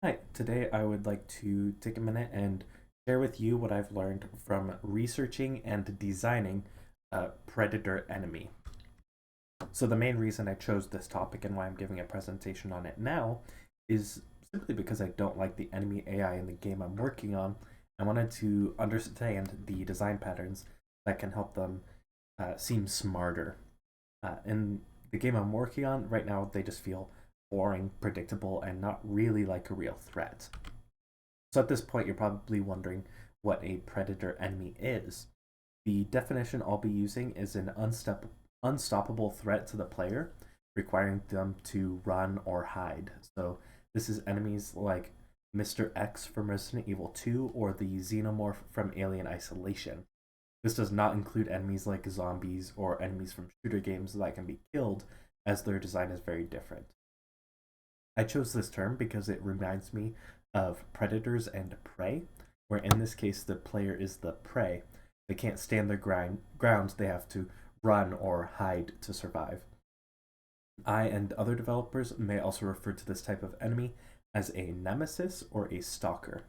Hi, today I would like to take a minute and share with you what I've learned from researching and designing a predator enemy. So, the main reason I chose this topic and why I'm giving a presentation on it now is simply because I don't like the enemy AI in the game I'm working on. I wanted to understand the design patterns that can help them seem smarter. In the game I'm working on right now, they just feel boring, predictable, and not really like a real threat. So at this point, you're probably wondering what a predator enemy is. The definition I'll be using is an unstoppable threat to the player, requiring them to run or hide. So this is enemies like Mr. X from Resident Evil 2 or the Xenomorph from Alien Isolation. This does not include enemies like zombies or enemies from shooter games that can be killed, as their design is very different. I chose this term because it reminds me of predators and prey, where in this case the player is the prey. They can't stand their ground, they have to run or hide to survive. I and other developers may also refer to this type of enemy as a nemesis or a stalker.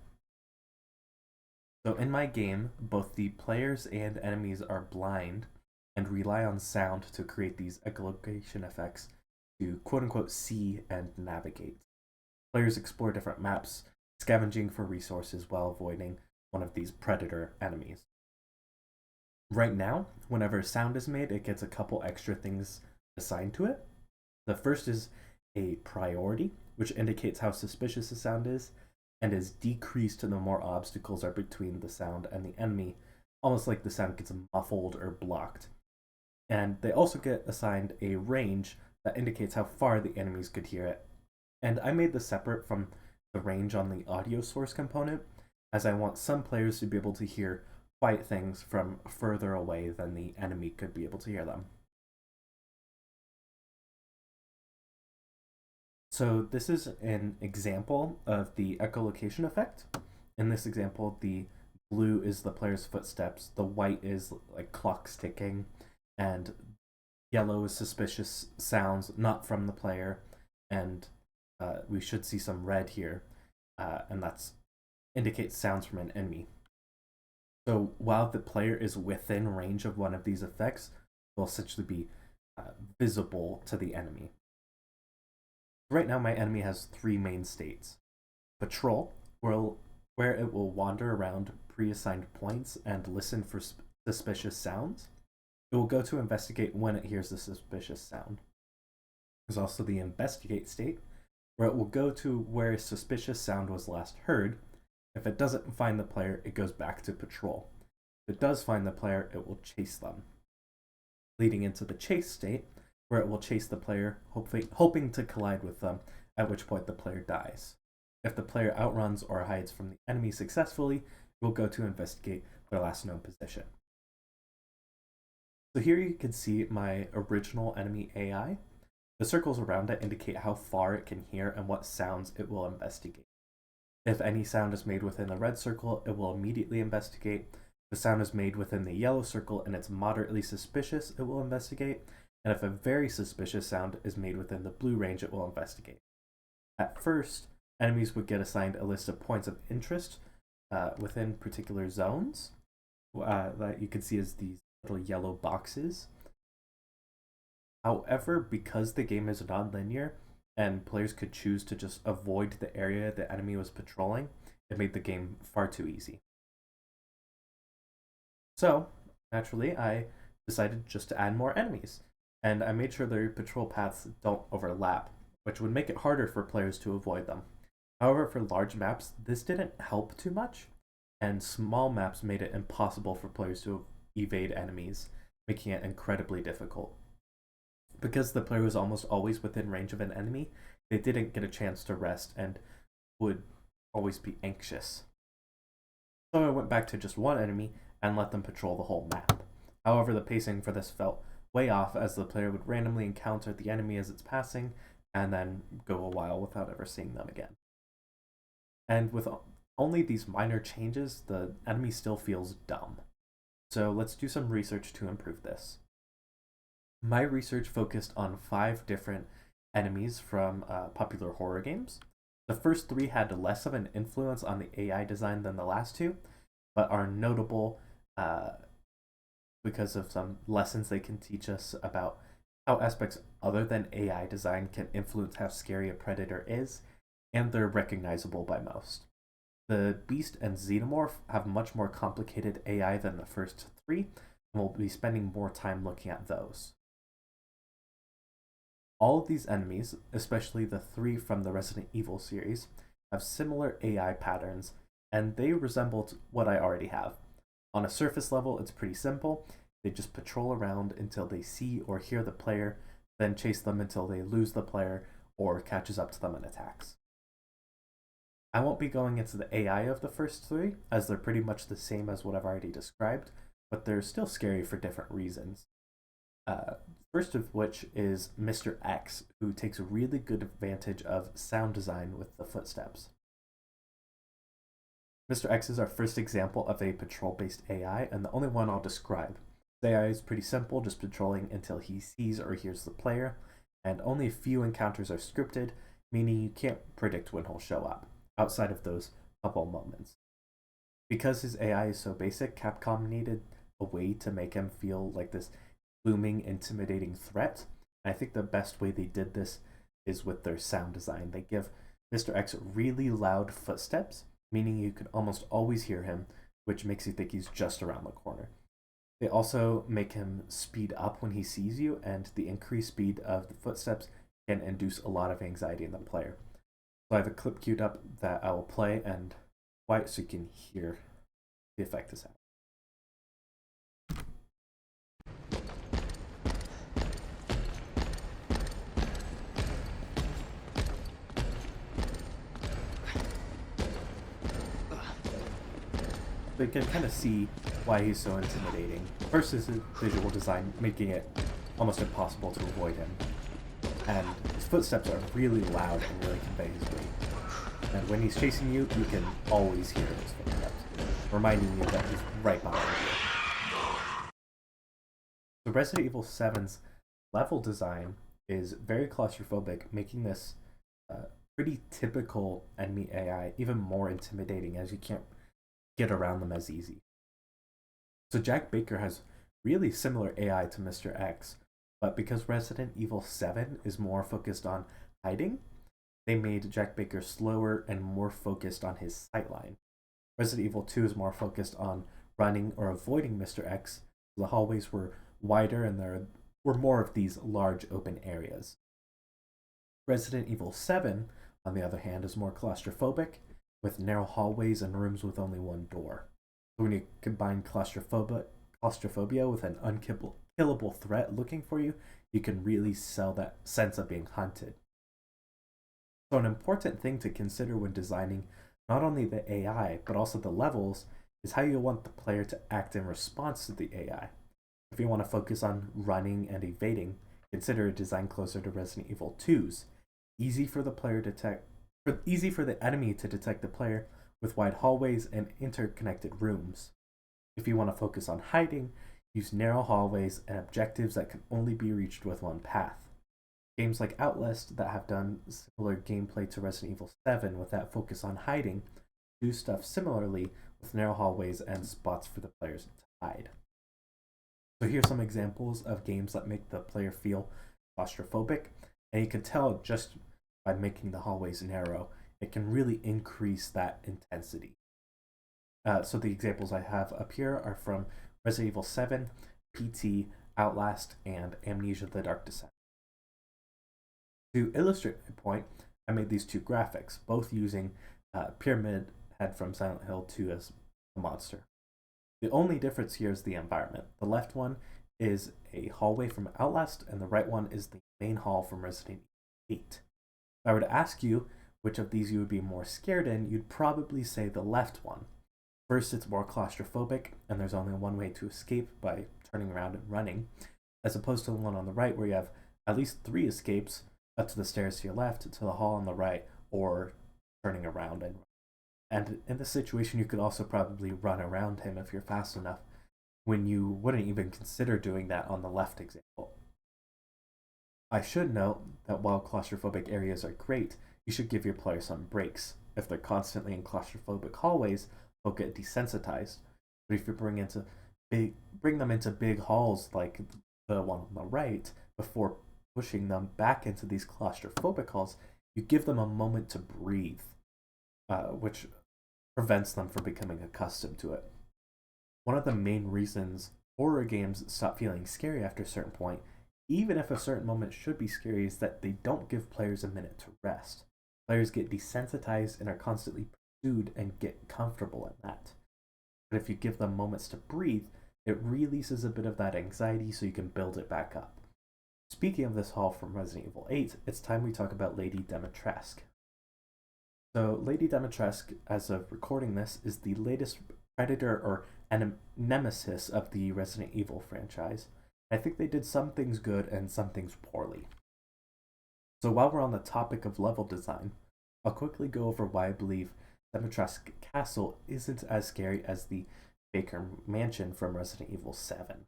So in my game, both the players and enemies are blind and rely on sound to create these echolocation effects to quote unquote see and navigate. Players explore different maps, scavenging for resources while avoiding one of these predator enemies. Right now, whenever sound is made, it gets a couple extra things assigned to it. The first is a priority, which indicates how suspicious the sound is, and is decreased the more obstacles are between the sound and the enemy, almost like the sound gets muffled or blocked. And they also get assigned a range that indicates how far the enemies could hear it. And I made this separate from the range on the audio source component, as I want some players to be able to hear quiet things from further away than the enemy could be able to hear them. So this is an example of the echolocation effect. In this example, the blue is the player's footsteps, the white is like clocks ticking, and yellow is suspicious sounds not from the player, and we should see some red here, and that's indicates sounds from an enemy. So while the player is within range of one of these effects, will essentially be visible to the enemy. Right now, my enemy has three main states: patrol, where it will wander around pre-assigned points and listen for suspicious sounds. It will go to investigate when it hears a suspicious sound. There's also the investigate state, where it will go to where a suspicious sound was last heard. If it doesn't find the player, it goes back to patrol. If it does find the player, it will chase them, leading into the chase state, where it will chase the player, hoping to collide with them, at which point the player dies. If the player outruns or hides from the enemy successfully, it will go to investigate their last known position. So here you can see my original enemy AI. The circles around it indicate how far it can hear and what sounds it will investigate. If any sound is made within the red circle, it will immediately investigate. If the sound is made within the yellow circle and it's moderately suspicious, it will investigate. And if a very suspicious sound is made within the blue range, it will investigate. At first, enemies would get assigned a list of points of interest within particular zones that you can see as these little yellow boxes. However, because the game is non-linear and players could choose to just avoid the area the enemy was patrolling, it made the game far too easy. So, naturally, I decided just to add more enemies, and I made sure their patrol paths don't overlap, which would make it harder for players to avoid them. However, for large maps, this didn't help too much, and small maps made it impossible for players to evade enemies, making it incredibly difficult. Because the player was almost always within range of an enemy, they didn't get a chance to rest and would always be anxious. So I went back to just one enemy and let them patrol the whole map. However, the pacing for this felt way off, as the player would randomly encounter the enemy as it's passing and then go a while without ever seeing them again. And with only these minor changes, the enemy still feels dumb. So let's do some research to improve this. My research focused on 5 different enemies from popular horror games. The first three had less of an influence on the AI design than the last two, but are notable because of some lessons they can teach us about how aspects other than AI design can influence how scary a predator is, and they're recognizable by most. The Beast and Xenomorph have much more complicated AI than the first three, and we'll be spending more time looking at those. All of these enemies, especially the three from the Resident Evil series, have similar AI patterns, and they resemble what I already have. On a surface level, it's pretty simple. They just patrol around until they see or hear the player, then chase them until they lose the player or catches up to them and attacks. I won't be going into the AI of the first three, as they're pretty much the same as what I've already described, but they're still scary for different reasons. First of which is Mr. X, who takes really good advantage of sound design with the footsteps. Mr. X is our first example of a patrol-based AI, and the only one I'll describe. The AI is pretty simple, just patrolling until he sees or hears the player, and only a few encounters are scripted, meaning you can't predict when he'll show up, outside of those couple moments. Because his AI is so basic, Capcom needed a way to make him feel like this looming, intimidating threat. And I think the best way they did this is with their sound design. They give Mr. X really loud footsteps, meaning you can almost always hear him, which makes you think he's just around the corner. They also make him speed up when he sees you, and the increased speed of the footsteps can induce a lot of anxiety in the player. So I have a clip queued up that I will play and quiet so you can hear the effect this has. So you can kind of see why he's so intimidating. First is his visual design, making it almost impossible to avoid him. And his footsteps are really loud and really convey his weight. And when he's chasing you, you can always hear his footsteps, reminding you that he's right behind you. So Resident Evil 7's level design is very claustrophobic, making this pretty typical enemy AI even more intimidating, as you can't get around them as easy. So Jack Baker has really similar AI to Mr. X, but because Resident Evil 7 is more focused on hiding, they made Jack Baker slower and more focused on his sightline. Resident Evil 2 is more focused on running or avoiding Mr. X. The hallways were wider and there were more of these large open areas. Resident Evil 7, on the other hand, is more claustrophobic, with narrow hallways and rooms with only one door. So when you combine claustrophobia with an unkillable threat looking for you, you can really sell that sense of being hunted. So an important thing to consider when designing not only the AI, but also the levels, is how you want the player to act in response to the AI. If you want to focus on running and evading, consider a design closer to Resident Evil 2's. Easy for the enemy to detect the player with wide hallways and interconnected rooms. If you want to focus on hiding, use narrow hallways and objectives that can only be reached with one path. Games like Outlast that have done similar gameplay to Resident Evil 7 with that focus on hiding do stuff similarly with narrow hallways and spots for the players to hide. So here's some examples of games that make the player feel claustrophobic, and you can tell just by making the hallways narrow, it can really increase that intensity. So the examples I have up here are from Resident Evil 7, PT, Outlast, and Amnesia: The Dark Descent. To illustrate my point, I made these two graphics, both using Pyramid Head from Silent Hill 2 as a monster. The only difference here is the environment. The left one is a hallway from Outlast, and the right one is the main hall from Resident Evil 8. If I were to ask you which of these you would be more scared in, you'd probably say the left one. First, it's more claustrophobic, and there's only one way to escape by turning around and running, as opposed to the one on the right where you have at least 3 escapes up to the stairs to your left, to the hall on the right, or turning around and in this situation you could also probably run around him if you're fast enough, when you wouldn't even consider doing that on the left example. I should note that while claustrophobic areas are great, you should give your players some breaks. If they're constantly in claustrophobic hallways, they'll get desensitized. But if you bring them into big halls like the one on the right, before pushing them back into these claustrophobic halls, you give them a moment to breathe, which prevents them from becoming accustomed to it. One of the main reasons horror games stop feeling scary after a certain point, even if a certain moment should be scary, is that they don't give players a minute to rest. Players get desensitized and are constantly pursued and get comfortable in that. But if you give them moments to breathe, it releases a bit of that anxiety so you can build it back up. Speaking of this hall from Resident Evil 8, it's time we talk about Lady Dimitrescu. So Lady Dimitrescu, as of recording this, is the latest predator or nemesis of the Resident Evil franchise. I think they did some things good and some things poorly. So while we're on the topic of level design, I'll quickly go over why I believe Dimitrescu Castle isn't as scary as the Baker Mansion from Resident Evil 7.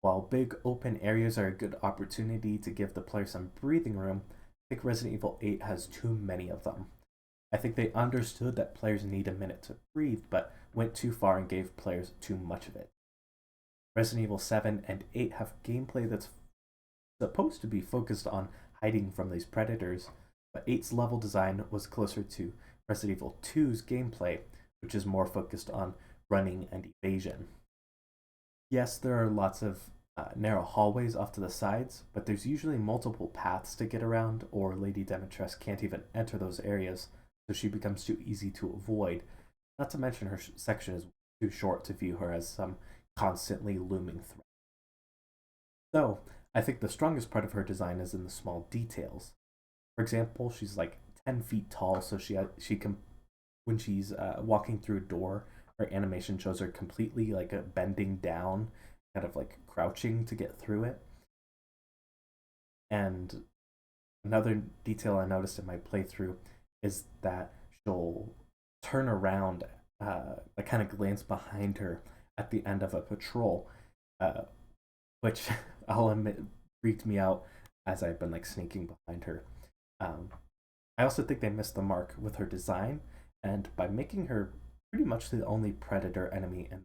While big open areas are a good opportunity to give the player some breathing room, I think Resident Evil 8 has too many of them. I think they understood that players need a minute to breathe, but went too far and gave players too much of it. Resident Evil 7 and 8 have gameplay that's supposed to be focused on hiding from these predators, but 8's level design was closer to Resident Evil 2's gameplay, which is more focused on running and evasion. Yes, there are lots of narrow hallways off to the sides, but there's usually multiple paths to get around, or Lady Dimitrescu can't even enter those areas, so she becomes too easy to avoid. Not to mention her section is too short to view her as some constantly looming threat. Though, I think the strongest part of her design is in the small details. For example, she's like 10 feet tall, so she can, when she's walking through a door, her animation shows her completely like bending down, kind of like crouching to get through it. And another detail I noticed in my playthrough is that she'll turn around, like kind of glance behind her at the end of a patrol, which I'll admit freaked me out as I've been like sneaking behind her. I also think they missed the mark with her design, and by making her pretty much the only predator enemy. And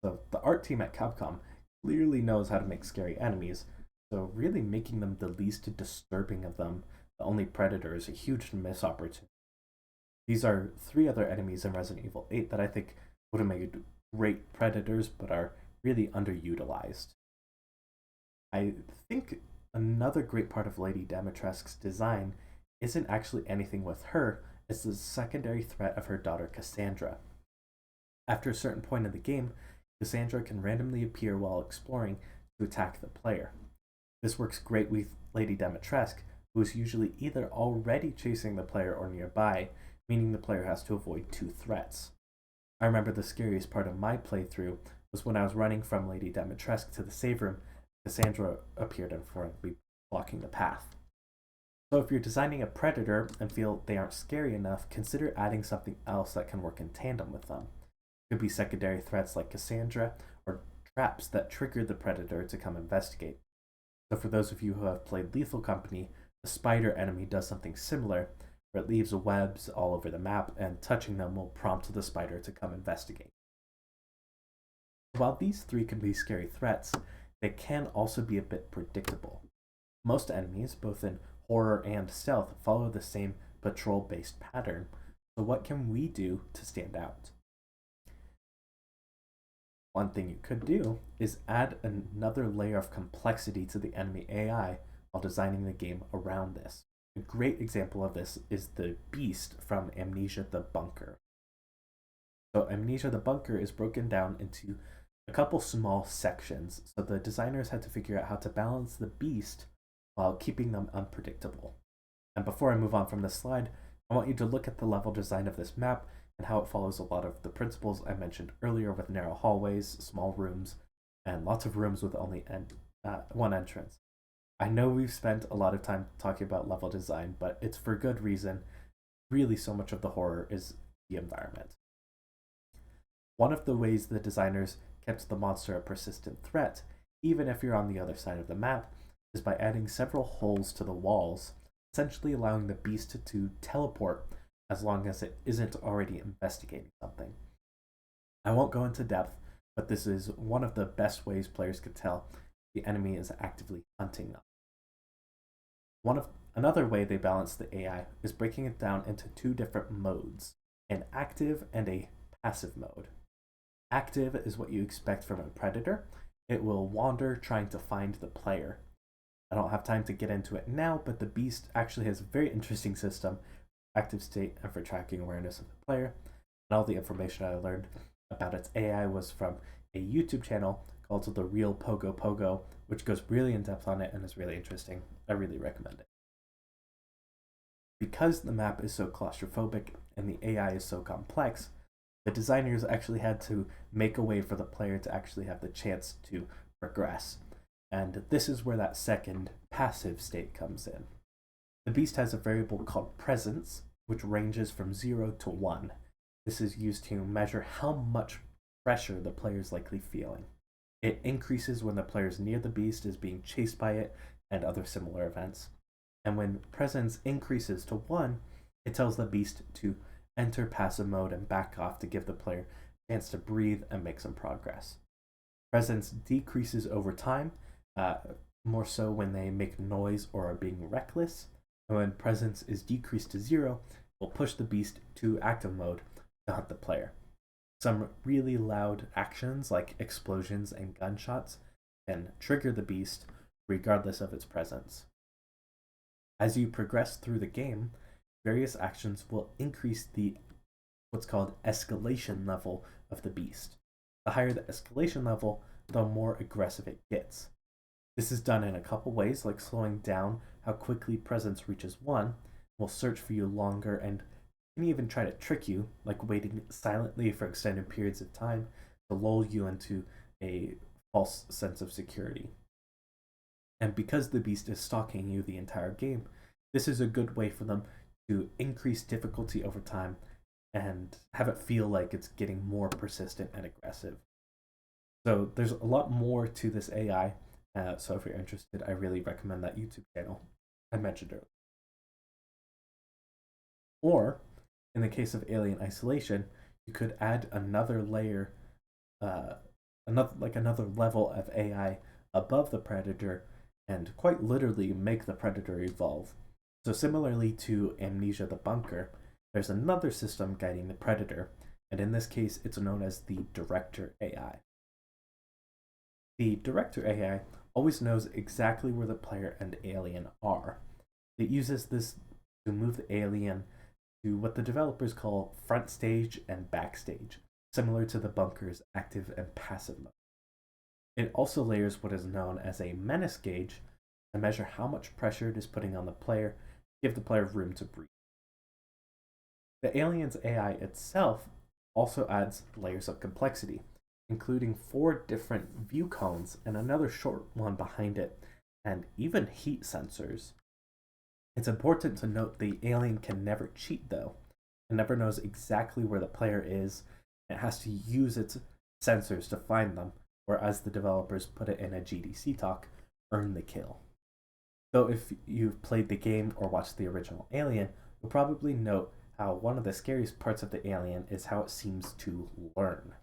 so the art team at Capcom clearly knows how to make scary enemies, so really making them the least disturbing of them, the only predator, is a huge missed opportunity. These are 3 other enemies in Resident Evil 8 that I think would have made great predators, but are really underutilized. I think another great part of Lady Dimitrescu's design isn't actually anything with her, it's the secondary threat of her daughter Cassandra. After a certain point in the game, Cassandra can randomly appear while exploring to attack the player. This works great with Lady Dimitrescu, who is usually either already chasing the player or nearby, meaning the player has to avoid 2 threats. I remember the scariest part of my playthrough was when I was running from Lady Dimitrescu to the save room, Cassandra appeared in front of me, blocking the path. So if you're designing a predator and feel they aren't scary enough, consider adding something else that can work in tandem with them. It could be secondary threats like Cassandra, or traps that trigger the predator to come investigate. So for those of you who have played Lethal Company, the spider enemy does something similar, where it leaves webs all over the map, and touching them will prompt the spider to come investigate. While these 3 can be scary threats, they can also be a bit predictable. Most enemies, both in horror and stealth, follow the same patrol-based pattern, so what can we do to stand out? One thing you could do is add another layer of complexity to the enemy AI while designing the game around this. A great example of this is the Beast from Amnesia the Bunker. So Amnesia the Bunker is broken down into a couple small sections, so the designers had to figure out how to balance the Beast while keeping them unpredictable. And before I move on from this slide, I want you to look at the level design of this map and how it follows a lot of the principles I mentioned earlier, with narrow hallways, small rooms, and lots of rooms with only one entrance. I know we've spent a lot of time talking about level design, but it's for good reason. Really, so much of the horror is the environment. One of the ways the designers kept the monster a persistent threat, even if you're on the other side of the map, is by adding several holes to the walls essentially allowing the beast to teleport as long as it isn't already investigating something. I won't go into depth, but this is one of the best ways players can tell the enemy is actively hunting them. Another way they balance the AI is breaking it down into two different modes, an active and a passive mode. Active is what you expect from a predator. It will wander trying to find the player. I don't have time to get into it now, but the beast actually has a very interesting system, active state, and for tracking awareness of the player. And all the information I learned about its AI was from a YouTube channel called The Real Pogo Pogo, which goes really in depth on it and is really interesting. I really recommend it. Because the map is so claustrophobic and the AI is so complex, the designers actually had to make a way for the player to actually have the chance to progress. And this is where that second passive state comes in. The beast has a variable called presence, which ranges from 0 to 1. This is used to measure how much pressure the player is likely feeling. It increases when the player is near the beast, is being chased by it, and other similar events. And when presence increases to 1, it tells the beast to enter passive mode and back off to give the player a chance to breathe and make some progress. Presence decreases over time, more so when they make noise or are being reckless. And when presence is decreased to 0, it will push the beast to active mode to hunt the player. Some really loud actions like explosions and gunshots can trigger the beast regardless of its presence. As you progress through the game, various actions will increase the what's called escalation level of the beast. The higher the escalation level, the more aggressive it gets. This is done in a couple ways, like slowing down how quickly presence reaches 1, will search for you longer, and can even try to trick you, like waiting silently for extended periods of time to lull you into a false sense of security. And because the beast is stalking you the entire game, this is a good way for them to increase difficulty over time and have it feel like it's getting more persistent and aggressive. So there's a lot more to this AI. So if you're interested, I really recommend that YouTube channel I mentioned earlier. Or, in the case of Alien Isolation, you could add another layer, another level of AI above the predator, and quite literally make the predator evolve. So similarly to Amnesia the Bunker, there's another system guiding the predator, and in this case, it's known as the Director AI. The Director AI always knows exactly where the player and alien are. It uses this to move the alien to what the developers call front stage and backstage, similar to the bunker's active and passive mode. It also layers what is known as a menace gauge to measure how much pressure it is putting on the player, give the player room to breathe. The alien's AI itself also adds layers of complexity, including 4 different view cones and another short one behind it, and even heat sensors. It's important to note the alien can never cheat though. It never knows exactly where the player is. It has to use its sensors to find them, or as the developers put it in a GDC talk, earn the kill. Though if you've played the game or watched the original Alien, you'll probably note how one of the scariest parts of the alien is how it seems to learn.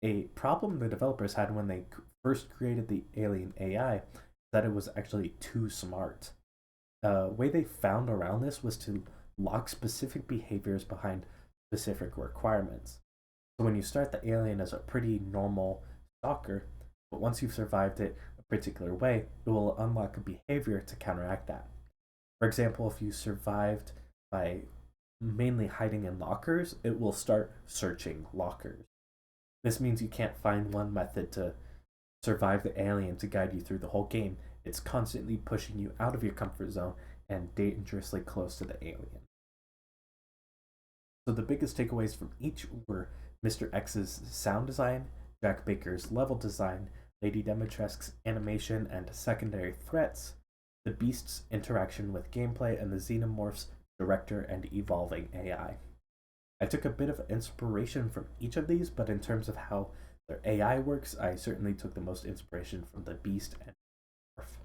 A problem the developers had when they first created the Alien AI is that it was actually too smart. The way they found around this was to lock specific behaviors behind specific requirements. So when you start the alien as a pretty normal stalker, but once you've survived it a particular way, it will unlock a behavior to counteract that. For example, if you survived by mainly hiding in lockers, it will start searching lockers. This means you can't find one method to survive the alien to guide you through the whole game. It's constantly pushing you out of your comfort zone and dangerously close to the alien. So the biggest takeaways from each were Mr. X's sound design, Jack Baker's level design, Lady Dimitrescu's animation and secondary threats, the Beast's interaction with gameplay, and the Xenomorph's director and evolving AI. I took a bit of inspiration from each of these, but in terms of how their AI works, I certainly took the most inspiration from the Beast and Morph.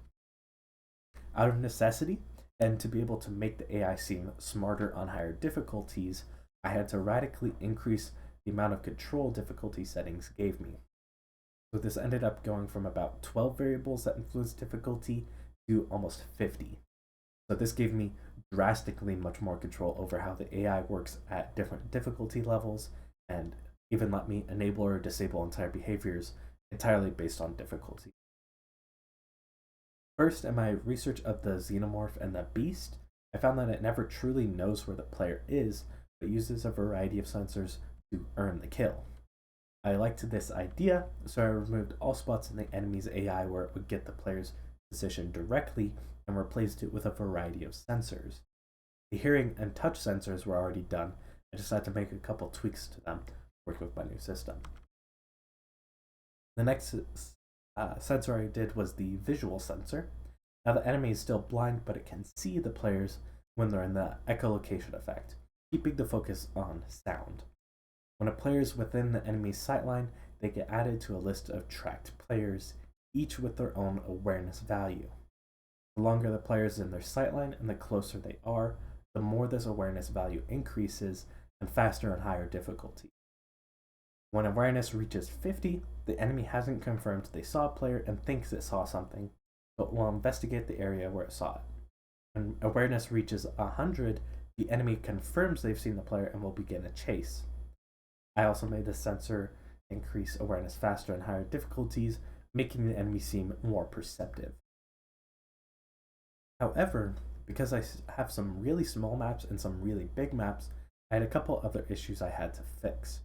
Out of necessity, And to be able to make the AI seem smarter on higher difficulties, I had to radically increase the amount of control difficulty settings gave me. So this ended up going from about 12 variables that influence difficulty to almost 50. So this gave me drastically much more control over how the AI works at different difficulty levels, and even let me enable or disable entire behaviors entirely based on difficulty. First, in my research of the Xenomorph and the Beast, I found that it never truly knows where the player is, but uses a variety of sensors to earn the kill. I liked this idea, so I removed all spots in the enemy's AI where it would get the player's position directly and replaced it with a variety of sensors. The hearing and touch sensors were already done. I just had to make a couple tweaks to them to work with my new system. The next sensor I did was the visual sensor. Now the enemy is still blind, but it can see the players when they're in the echolocation effect, keeping the focus on sound. When a player is within the enemy's sightline, they get added to a list of tracked players, each with their own awareness value. The longer the player is in their sightline and the closer they are, the more this awareness value increases and faster and higher difficulty. When awareness reaches 50, the enemy hasn't confirmed they saw a player and thinks it saw something, but will investigate the area where it saw it. When awareness reaches 100, the enemy confirms they've seen the player and will begin a chase. I also made the sensor increase awareness faster and higher difficulties, making the enemy seem more perceptive. However, because I have some really small maps and some really big maps, I had a couple other issues I had to fix.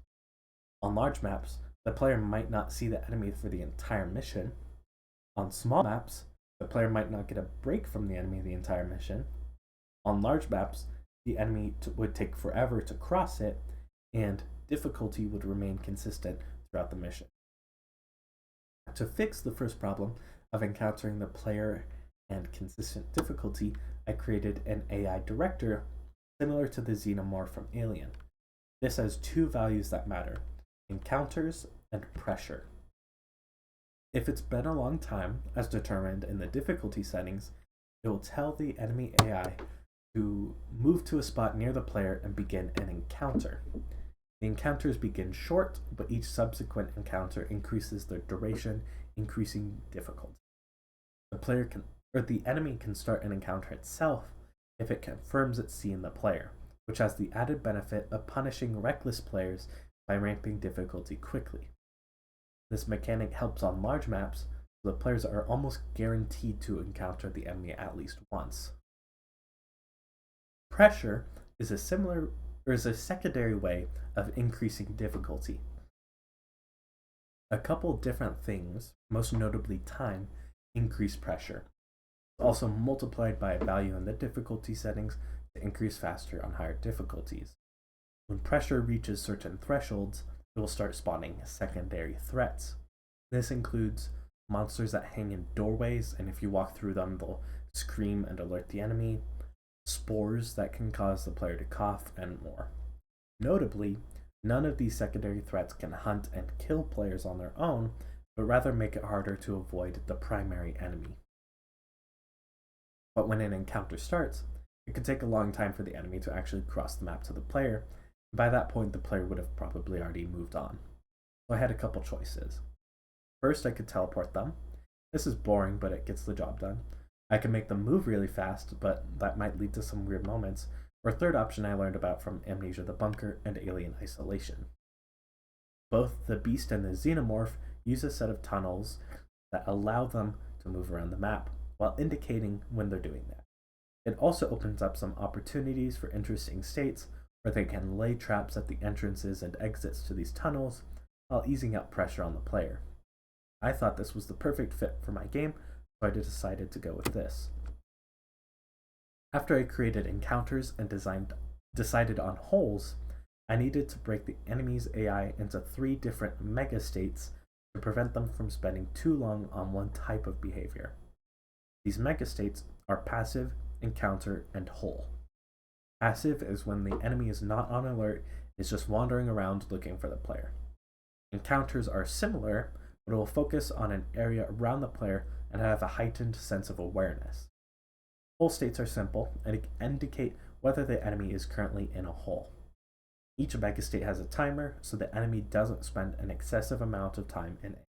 On large maps, the player might not see the enemy for the entire mission. On small maps, the player might not get a break from the enemy the entire mission. On large maps, the enemy would take forever to cross it, and difficulty would remain consistent throughout the mission. To fix the first problem of encountering the player and consistent difficulty, I created an AI director similar to the Xenomorph from Alien. This has two values that matter: encounters and pressure. If it's been a long time, as determined in the difficulty settings, it will tell the enemy AI to move to a spot near the player and begin an encounter. The encounters begin short, but each subsequent encounter increases their duration, increasing difficulty. The enemy can start an encounter itself if it confirms it's seen the player, which has the added benefit of punishing reckless players by ramping difficulty quickly. This mechanic helps on large maps, so the players are almost guaranteed to encounter the enemy at least once. Pressure is a secondary way of increasing difficulty. A couple different things, most notably time, increase pressure. It's also multiplied by a value in the difficulty settings to increase faster on higher difficulties. When pressure reaches certain thresholds, it will start spawning secondary threats. This includes monsters that hang in doorways, and if you walk through them, they'll scream and alert the enemy, spores that can cause the player to cough, and more. Notably, none of these secondary threats can hunt and kill players on their own, but rather make it harder to avoid the primary enemy. But when an encounter starts, it could take a long time for the enemy to actually cross the map to the player. By that point, the player would have probably already moved on. So I had a couple choices. First, I could teleport them. This is boring, but it gets the job done. I can make them move really fast, but that might lead to some weird moments. Or third option I learned about from Amnesia the Bunker and Alien Isolation. Both the Beast and the Xenomorph use a set of tunnels that allow them to move around the map, while indicating when they're doing that. It also opens up some opportunities for interesting states where they can lay traps at the entrances and exits to these tunnels while easing up pressure on the player. I thought this was the perfect fit for my game, so I decided to go with this. After I created encounters and decided on holes, I needed to break the enemy's AI into 3 different mega states to prevent them from spending too long on one type of behavior. These mega states are passive, encounter, and hole. Passive is when the enemy is not on alert, is just wandering around looking for the player. Encounters are similar, but it will focus on an area around the player and have a heightened sense of awareness. Hole states are simple and indicate whether the enemy is currently in a hole. Each megastate has a timer, so the enemy doesn't spend an excessive amount of time in it.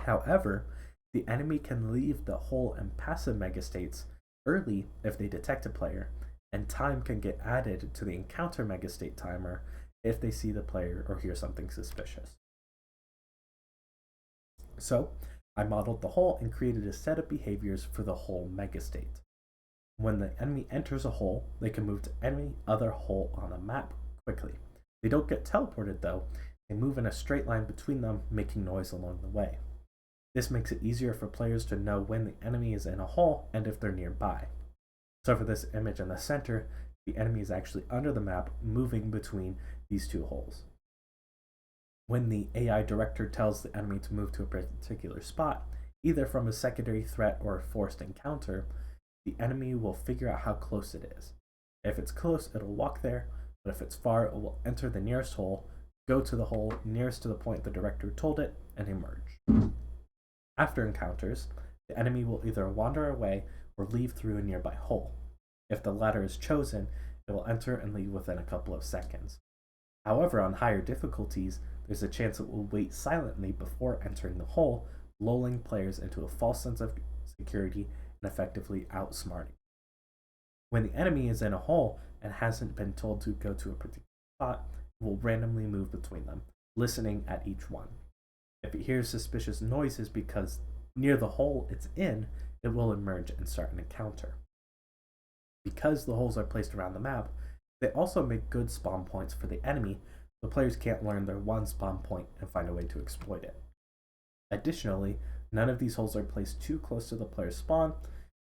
However, the enemy can leave the hole and passive megastates early if they detect a player, and time can get added to the encounter megastate timer if they see the player or hear something suspicious. So, I modeled the hole and created a set of behaviors for the hole megastate. When the enemy enters a hole, they can move to any other hole on the map quickly. They don't get teleported though, they move in a straight line between them, making noise along the way. This makes it easier for players to know when the enemy is in a hole and if they're nearby. So for this image in the center, the enemy is actually under the map, moving between these two holes. When the AI director tells the enemy to move to a particular spot, either from a secondary threat or a forced encounter, the enemy will figure out how close it is. If it's close, it'll walk there, but if it's far, it will enter the nearest hole, go to the hole nearest to the point the director told it, and emerge. After encounters, the enemy will either wander away or leave through a nearby hole. If the latter is chosen, it will enter and leave within a couple of seconds. However, on higher difficulties, there's a chance it will wait silently before entering the hole, lulling players into a false sense of security and effectively outsmarting. When the enemy is in a hole and hasn't been told to go to a particular spot, it will randomly move between them, listening at each one. If it hears suspicious noises because near the hole it's in, it will emerge and start an encounter. Because the holes are placed around the map, they also make good spawn points for the enemy, so players can't learn their one spawn point and find a way to exploit it. Additionally, none of these holes are placed too close to the player's spawn,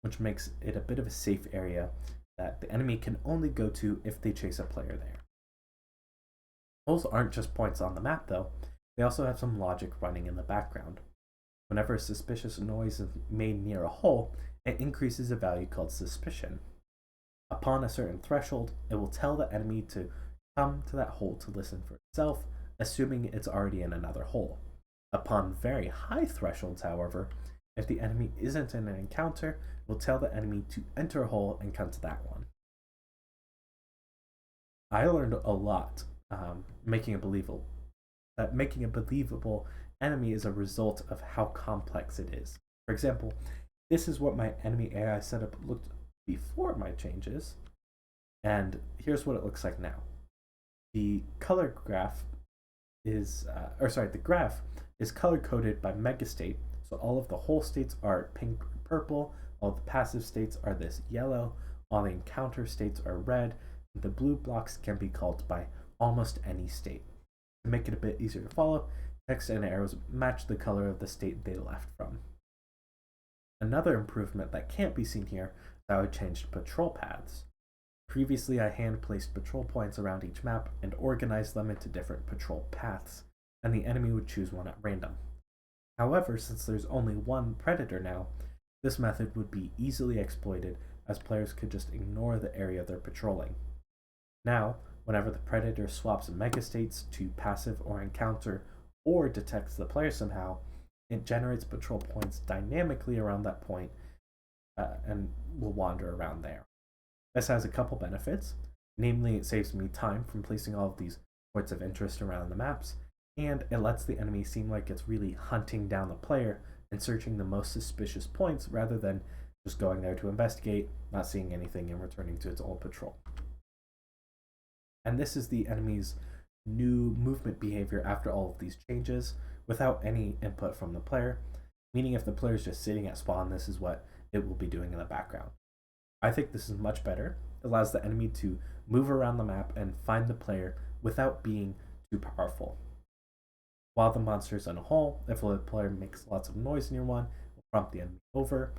which makes it a bit of a safe area that the enemy can only go to if they chase a player there. Holes aren't just points on the map though, they also have some logic running in the background. Whenever a suspicious noise is made near a hole, it increases a value called suspicion. Upon a certain threshold, it will tell the enemy to come to that hole to listen for itself, assuming it's already in another hole. Upon very high thresholds, however, if the enemy isn't in an encounter, it will tell the enemy to enter a hole and come to that one. I learned a lot making a believable enemy is a result of how complex it is. For example, this is what my enemy AI setup looked before my changes, and here's what it looks like now. The color graph is, the graph is color coded by megastate, so all of the hole states are pink or purple, all of the passive states are this yellow, all the encounter states are red, and the blue blocks can be called by almost any state. To make it a bit easier to follow, text and arrows match the color of the state they left from. Another improvement that can't be seen here is how I changed patrol paths. Previously, I hand-placed patrol points around each map and organized them into different patrol paths, and the enemy would choose one at random. However, since there's only one predator now, this method would be easily exploited as players could just ignore the area they're patrolling. Now, whenever the predator swaps megastates to passive or encounter or detects the player somehow, it generates patrol points dynamically around that point and will wander around there. This has a couple benefits, namely it saves me time from placing all of these points of interest around the maps, and it lets the enemy seem like it's really hunting down the player and searching the most suspicious points rather than just going there to investigate, not seeing anything, and returning to its old patrol. And this is the enemy's new movement behavior after all of these changes, without any input from the player, meaning if the player is just sitting at spawn, this is what it will be doing in the background. I think this is much better. It allows the enemy to move around the map and find the player without being too powerful. While the monster is in a hole, if the player makes lots of noise near one, it will prompt the enemy over.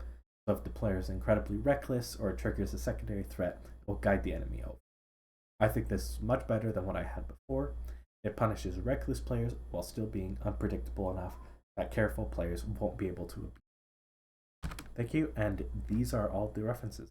So if the player is incredibly reckless or triggers a secondary threat, it will guide the enemy over. I think this is much better than what I had before. It punishes reckless players while still being unpredictable enough that careful players won't be able to abuse. Thank you, and these are all the references.